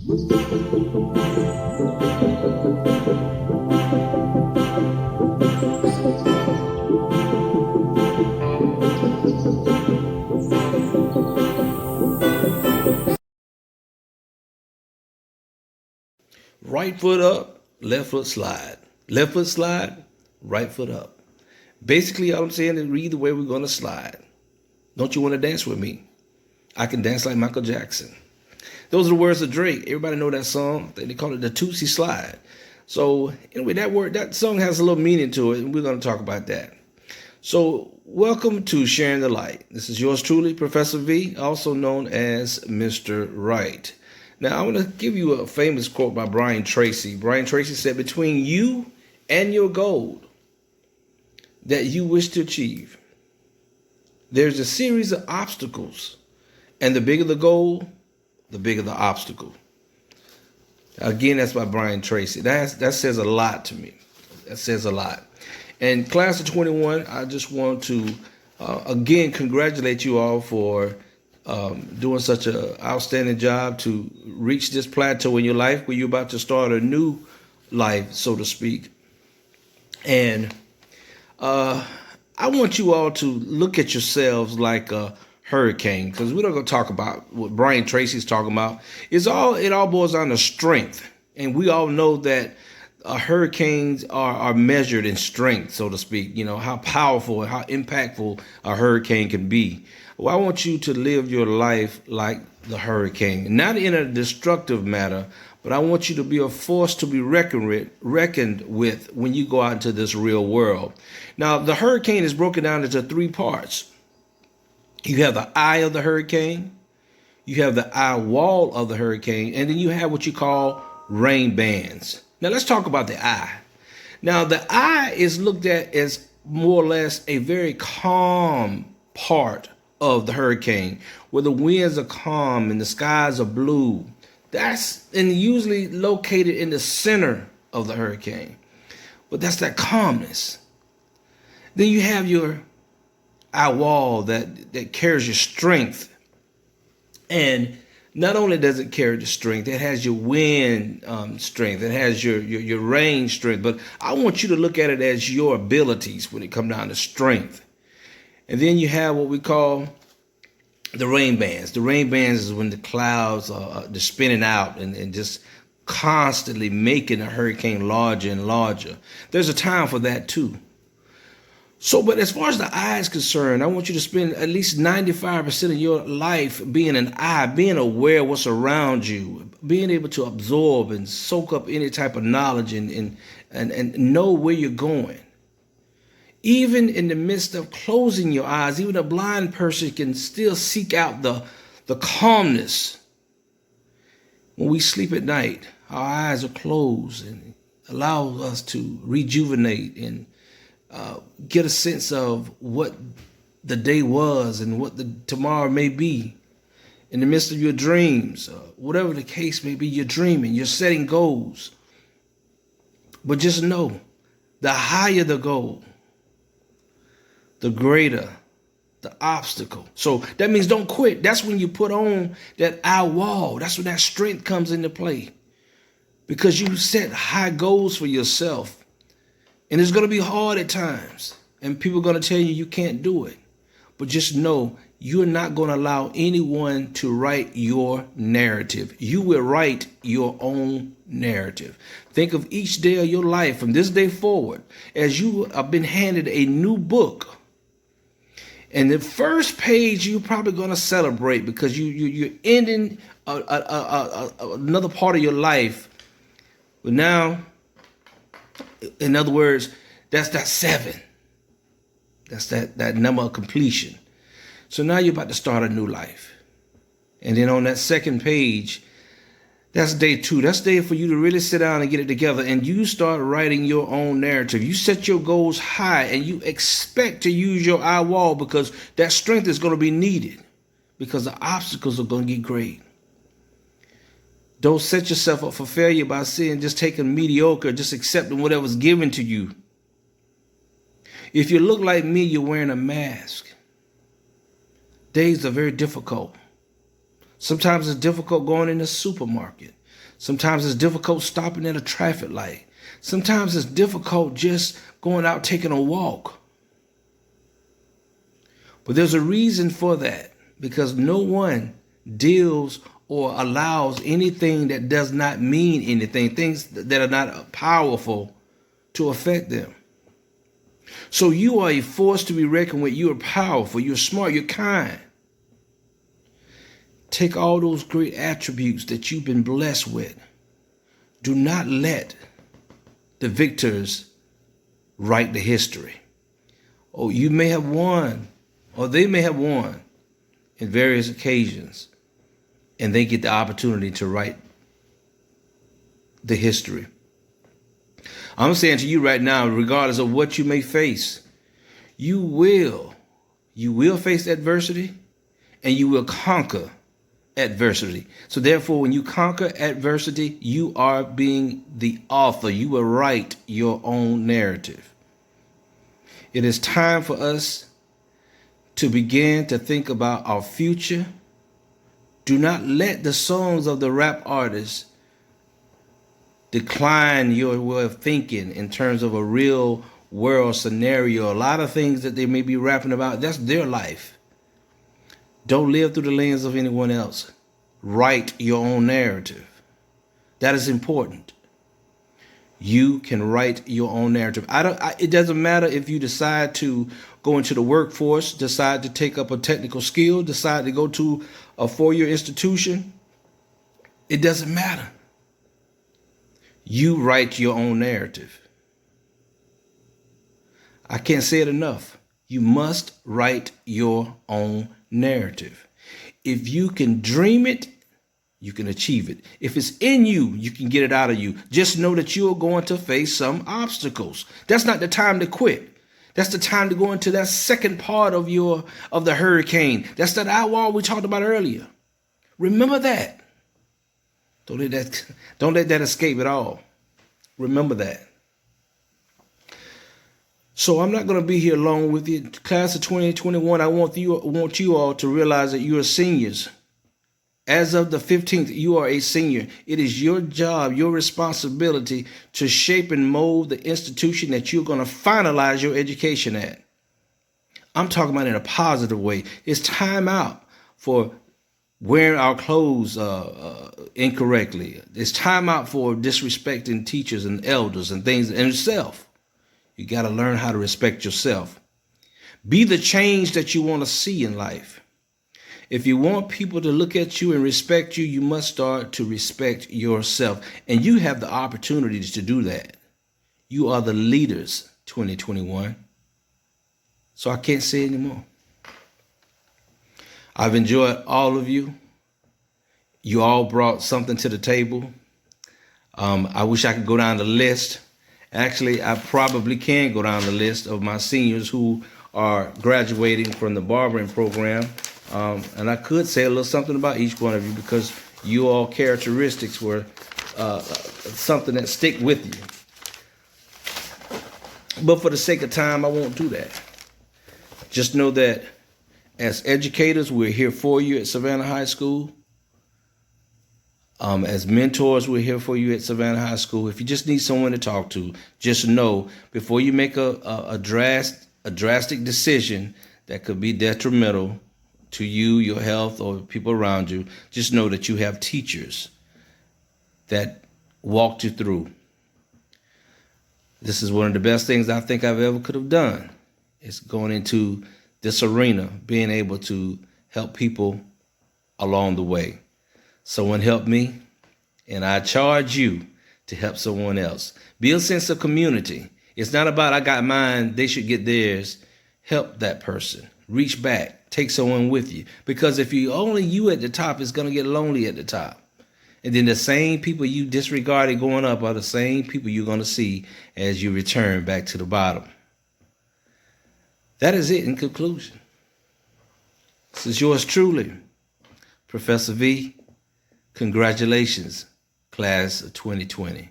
Right foot up, left foot slide. Left foot slide, right foot up. Basically, all I'm saying is either way we're going to slide. Don't you want to dance with me? I can dance like Michael Jackson. Those are the words of Drake. Everybody know that song. They call it the Tootsie Slide. So anyway, that song has a little meaning to it, and we're going to talk about that. So welcome to Sharing the Light. This is yours truly, Professor V, also known as Mr. Right. Now, I want to give you a famous quote by Brian Tracy. Brian Tracy said, between you and your goal that you wish to achieve, there's a series of obstacles. And the bigger the goal, the bigger the obstacle. Again, that's by Brian Tracy. That says a lot to me. That says a lot. And class of 21, I just want to, again, congratulate you all for doing such an outstanding job to reach this plateau in your life where you're about to start a new life, so to speak. And I want you all to look at yourselves like a hurricane, because we're not going to talk about what Brian Tracy's talking about. It all boils down to strength. And we all know that hurricanes are measured in strength, so to speak. You know, how powerful and how impactful a hurricane can be. Well, I want you to live your life like the hurricane, not in a destructive manner, but I want you to be a force to be reckoned with when you go out into this real world. Now, the hurricane is broken down into three parts. You have the eye of the hurricane, you have the eye wall of the hurricane, and then you have what you call rain bands. Now, let's talk about the eye. Now, the eye is looked at as more or less a very calm part of the hurricane, where the winds are calm and the skies are blue. That's and usually located in the center of the hurricane. But that's that calmness. Then you have your eye wall that carries your strength. And not only does it carry the strength, it has your wind strength, it has your rain strength. But I want you to look at it as your abilities when it comes down to strength. And then you have what we call the rain bands. The rain bands is when the clouds are they're spinning out and just constantly making a hurricane larger and larger. There's a time for that too. So, but as far as the eye is concerned, I want you to spend at least 95% of your life being an eye, being aware of what's around you, being able to absorb and soak up any type of knowledge and know where you're going. Even in the midst of closing your eyes, even a blind person can still seek out the calmness. When we sleep at night, our eyes are closed and allow us to rejuvenate and get a sense of what the day was and what the tomorrow may be. In the midst of your dreams, whatever the case may be, you're dreaming, you're setting goals. But just know, the higher the goal, the greater the obstacle. So that means don't quit. That's when you put on that eye wall. That's when that strength comes into play. Because you set high goals for yourself. And it's going to be hard at times. And people are going to tell you can't do it. But just know you're not going to allow anyone to write your narrative. You will write your own narrative. Think of each day of your life from this day forward as you have been handed a new book. And the first page you're probably going to celebrate because you're ending another part of your life. But now, in other words, that's that 7. That's that number of completion. So now you're about to start a new life. And then on that second page, that's day 2. That's day for you to really sit down and get it together. And you start writing your own narrative. You set your goals high and you expect to use your eye wall because that strength is going to be needed because the obstacles are going to get great. Don't set yourself up for failure by just taking mediocre, just accepting whatever's given to you. If you look like me, you're wearing a mask. Days are very difficult. Sometimes it's difficult going in the supermarket. Sometimes it's difficult stopping at a traffic light. Sometimes it's difficult just going out taking a walk. But there's a reason for that, because no one deals or allows anything that does not mean anything, things that are not powerful, to affect them. So you are a force to be reckoned with. You are powerful. You're smart. You're kind. Take all those great attributes that you've been blessed with. Do not let the victors write the history. Oh, you may have won, or they may have won in various occasions, and they get the opportunity to write the history. I'm saying to you right now, regardless of what you may face, you will face adversity, and you will conquer adversity. So therefore, when you conquer adversity, you are being the author. You will write your own narrative. It is time for us to begin to think about our future. Do not let the songs of the rap artists decline your way of thinking in terms of a real world scenario. A lot of things that they may be rapping about, that's their life. Don't live through the lens of anyone else. Write your own narrative. That is important. You can write your own narrative. It doesn't matter if you decide to go into the workforce, decide to take up a technical skill, decide to go to a 4-year institution. It doesn't matter. You write your own narrative. I can't say it enough. You must write your own narrative. If you can dream it, you can achieve it. If it's in you, you can get it out of you. Just know that you're going to face some obstacles. That's not the time to quit. That's the time to go into that second part of the hurricane. That's that eye wall we talked about earlier. Remember that. Don't let that escape at all. Remember that. So I'm not going to be here long with you. Class of 2021, I want you all to realize that you are seniors. As of the 15th, you are a senior. It is your job, your responsibility to shape and mold the institution that you're going to finalize your education at. I'm talking about in a positive way. It's time out for wearing our clothes incorrectly. It's time out for disrespecting teachers and elders and things, and yourself. You got to learn how to respect yourself. Be the change that you want to see in life. If you want people to look at you and respect you, you must start to respect yourself. And you have the opportunities to do that. You are the leaders, 2021. So I can't say anymore. I've enjoyed all of you. You all brought something to the table. I wish I could go down the list. Actually, I probably can go down the list of my seniors who are graduating from the barbering program. And I could say a little something about each one of you, because you all characteristics were something that stick with you. But for the sake of time, I won't do that. Just know that as educators, we're here for you at Savannah High School. As mentors, we're here for you at Savannah High School. If you just need someone to talk to, just know before you make a drastic decision that could be detrimental to you, your health, or people around you, just know that you have teachers that walked you through. This is one of the best things I think I've ever could have done. It's going into this arena, being able to help people along the way. Someone helped me, and I charge you to help someone else. Build a sense of community. It's not about I got mine, they should get theirs. Help that person. Reach back. Take someone with you. Because if you only you at the top, it's going to get lonely at the top. And then the same people you disregarded going up are the same people you're going to see as you return back to the bottom. That is it in conclusion. This is yours truly, Professor V. Congratulations, class of 2020.